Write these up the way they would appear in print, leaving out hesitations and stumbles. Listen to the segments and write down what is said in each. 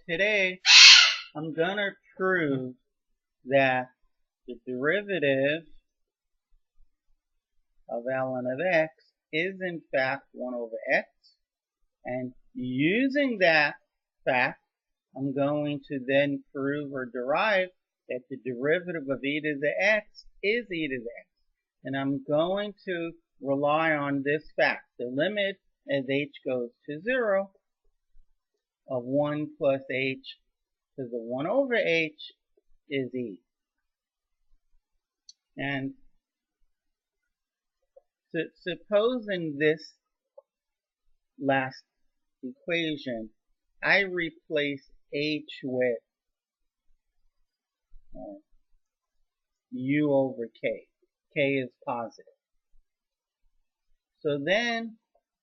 today I'm going to prove that the derivative of ln of x is in fact 1 over x. And using that fact, I'm going to then prove or derive that the derivative of e to the x is e to the x. And I'm going to rely on this fact. The limit as h goes to 0 of 1 plus h to the 1 over h is e. And suppose in this last equation, I replace h with u over k. K is positive. So then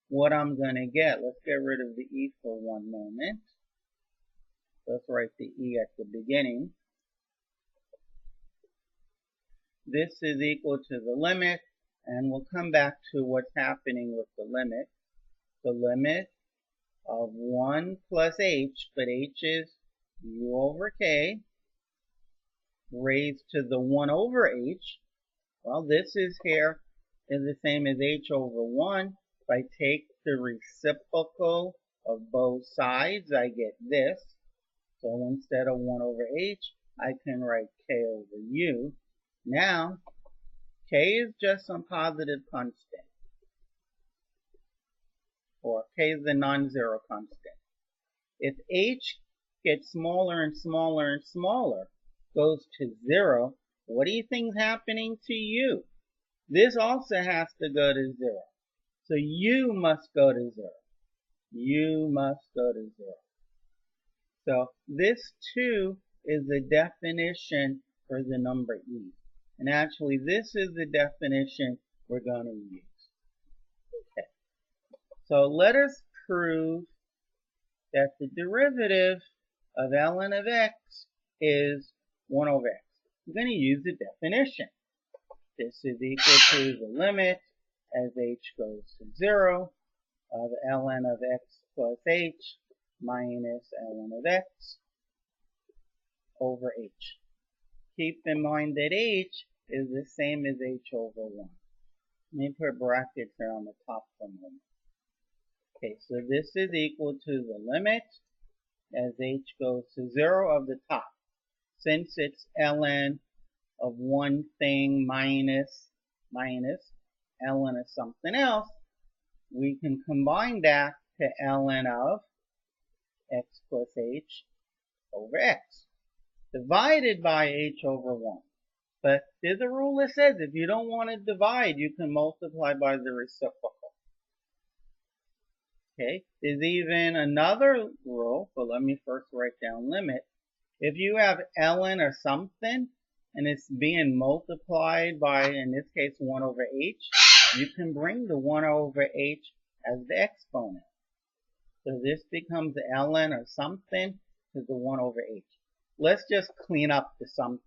what I'm going to get, let's get rid of the e for one moment. Let's write the e at the beginning. This is equal to the limit, and we'll come back to what's happening with the limit. The limit of 1 plus h, but h is u over k, raised to the 1 over h. Well, this is here is the same as h over 1. If I take the reciprocal of both sides, I get this. So instead of 1 over h, I can write k over u. Now, k is just some positive constant, or k is the non-zero constant. If h gets smaller and smaller and smaller, goes to 0, what do you think is happening to u? This also has to go to 0. So u must go to 0. U must go to 0. So this too is the definition for the number e. And actually this is the definition we're going to use. Okay. So let us prove that the derivative of ln of x is 1 over x. We're going to use the definition. This is equal to the limit as h goes to 0 of ln of x plus h minus ln of x over h. Keep in mind that h is the same as h over 1. Let me put brackets here on the top for a moment. Okay, so this is equal to the limit as h goes to 0 of the top. Since it's ln of one thing minus ln of something else, we can combine that to ln of x plus h over x, divided by h over 1. But there's a rule that says if you don't want to divide, you can multiply by the reciprocal. Okay, there's even another rule, but let me first write down limit. If you have ln or something, and it's being multiplied by, in this case, 1 over h, you can bring the 1 over h as the exponent. So this becomes ln or something to the 1 over h. Let's just clean up the something.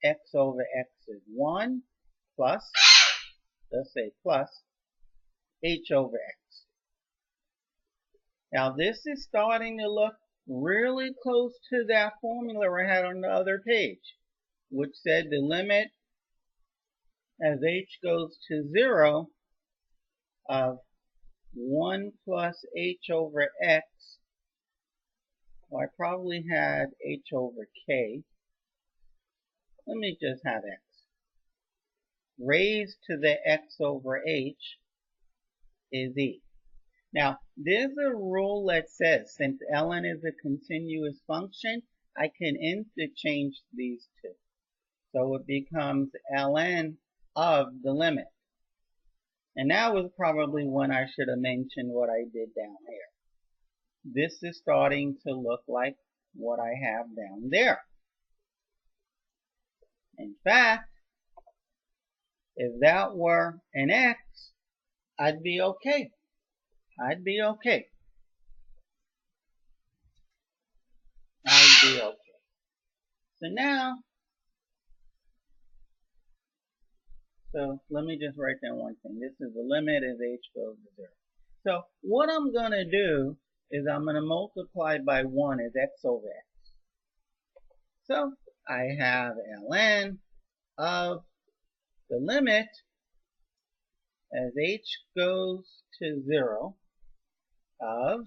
X over x is 1 plus, let's say plus, h over x. Now this is starting to look really close to that formula we had on the other page, which said the limit as h goes to 0 of 1 plus h over x, well, I probably had h over k. Let me just have x. Raised to the x over h is e. Now, there's a rule that says since ln is a continuous function, I can interchange these two. So it becomes ln of the limit. And that was probably when I should have mentioned what I did down here. This is starting to look like what I have down there. In fact, if that were an x, I'd be okay. I'd be okay. I'd be okay. So now, let me just write down one thing. This is the limit as h goes to 0. So what I'm going to do is I'm going to multiply by 1 as x over x. So I have ln of the limit as h goes to 0 of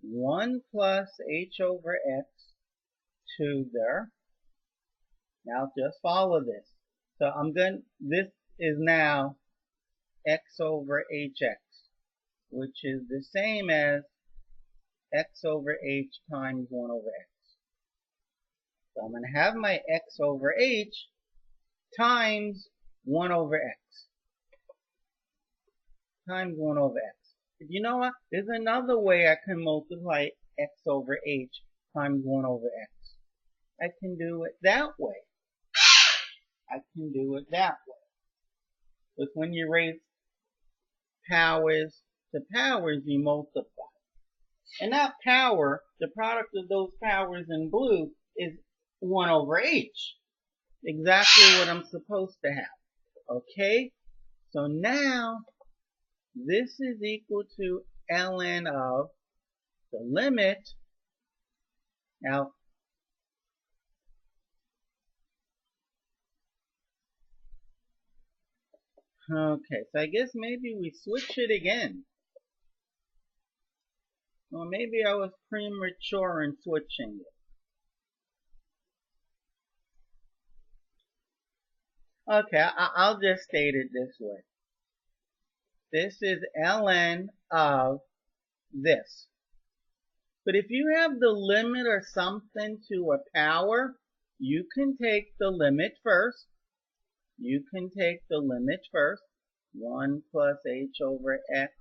1 plus h over x to there. Now just follow this. So this is now x over hx, which is the same as x over h times 1 over x. So I'm going to have my x over h times 1 over x. Times 1 over x. You know what? There's another way I can multiply x over h times 1 over x. I can do it that way. But when you raise powers to powers, you multiply. And that power, the product of those powers in blue, is 1 over h. Exactly what I'm supposed to have. Okay? So now, this is equal to ln of the limit. Now, okay, so I guess maybe we switch it again. Well, maybe I was premature in switching it. Okay, I'll just state it this way. This is ln of this. But if you have the limit or something to a power, you can take the limit first. 1 plus h over x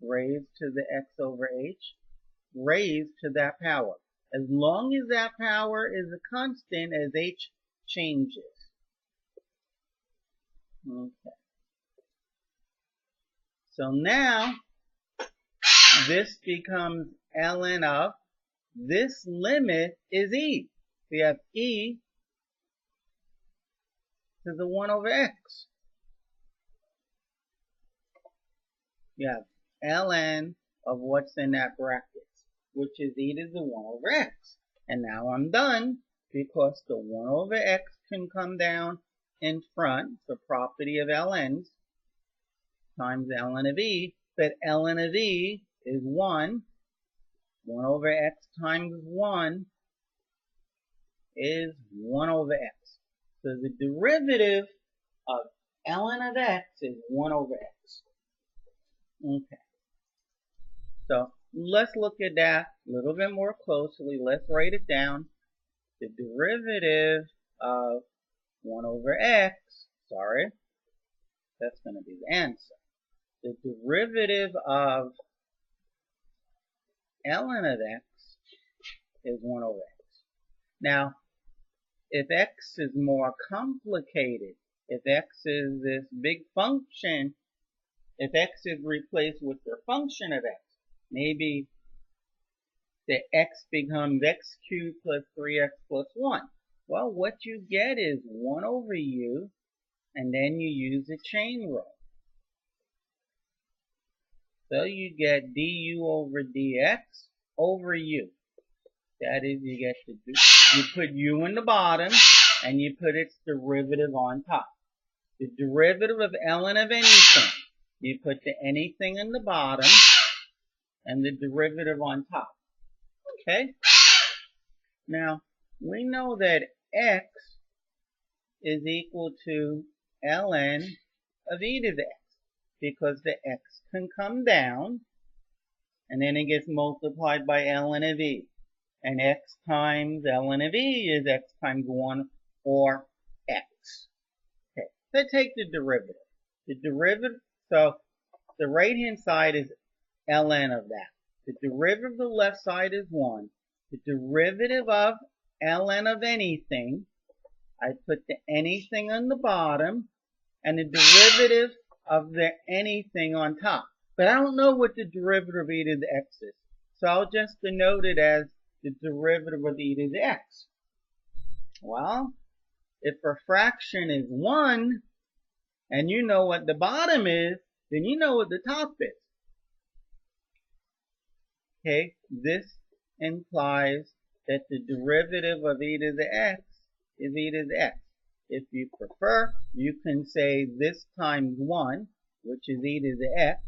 raised to the x over h raised to that power. As long as that power is a constant as h changes. Okay. So now, this becomes ln of, this limit is e. We have e to the 1 over x. You have ln of what's in that bracket, which is e to the 1 over x. And now I'm done, because the 1 over x can come down in front, the property of ln's, times ln of e, but ln of e is 1. 1 over x times 1 is 1 over x. So the derivative of ln of x is 1 over x. Okay. So let's look at that a little bit more closely. Let's write it down. The derivative of 1 over x, that's going to be the answer. The derivative of ln of x is 1 over x. Now, if x is more complicated, if x is this big function, if x is replaced with the function of x, maybe the x becomes x cubed plus 3x plus 1. Well, what you get is 1 over u, and then you use a chain rule. So you get du over dx over u. That is, you put u in the bottom, and you put its derivative on top. The derivative of ln of anything, you put the anything in the bottom, and the derivative on top. Okay? Now, we know that x is equal to ln of e to the x, because the x can come down, and then it gets multiplied by ln of e. And x times ln of e is x times 1, or x. Okay, so take the derivative. So the right-hand side is ln of that. The derivative of the left side is 1. The derivative of ln of anything, I put the anything on the bottom, and the derivative of the anything on top. But I don't know what the derivative of e to the x is. So I'll just denote it as the derivative of e to the x. Well, if a fraction is 1, and you know what the bottom is, then you know what the top is. Okay, this implies that the derivative of e to the x is e to the x. If you prefer, you can say this times 1, which is e to the x,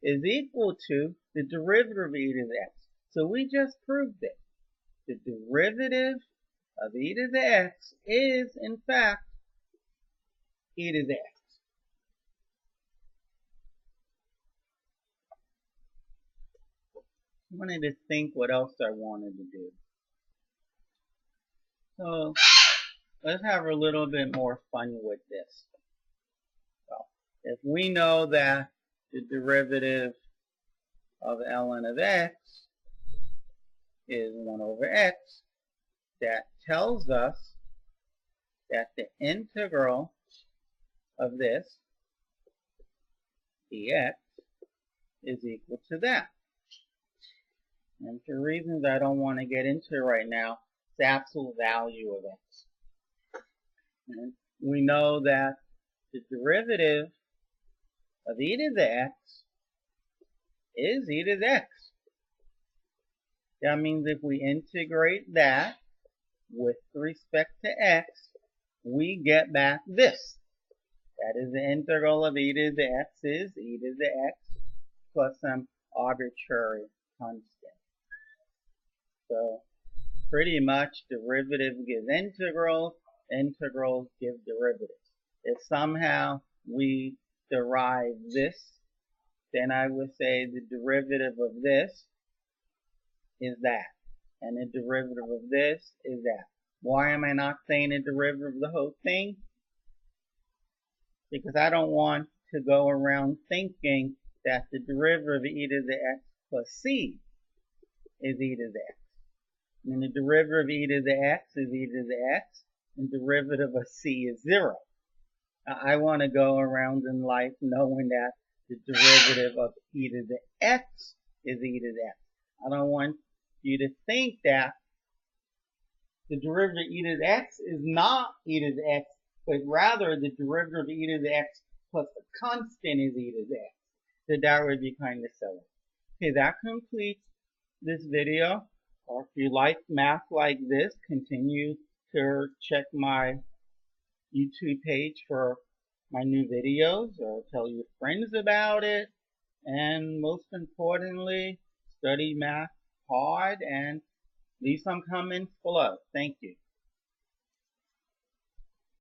is equal to the derivative of e to the x. So we just proved it. The derivative of e to the x is, in fact, e to the x. I wanted to think what else I wanted to do. So let's have a little bit more fun with this. So if we know that the derivative of ln of x is 1 over x, that tells us that the integral of this dx is equal to that. And for reasons I don't want to get into right now, it's the absolute value of x. And we know that the derivative of e to the x is e to the x. That means if we integrate that with respect to x, we get back this. That is the integral of e to the x is e to the x plus some arbitrary constant. So pretty much derivative gives integrals, integrals give derivatives. If somehow we derive this, then I would say the derivative of this is that, and the derivative of this is that. Why am I not saying the derivative of the whole thing? Because I don't want to go around thinking that the derivative of e to the x plus c is e to the x. And the derivative of e to the x is e to the x, and derivative of c is 0. I want to go around in life knowing that the derivative of e to the x is e to the x. I don't want you to think that the derivative of e to the x is not e to the x, but rather the derivative of e to the x plus the constant is e to the x. So that would be kind of silly. Okay, that completes this video. Or if you like math like this, continue to check my YouTube page for my new videos, or tell your friends about it. And most importantly, study math hard and leave some comments below. Thank you.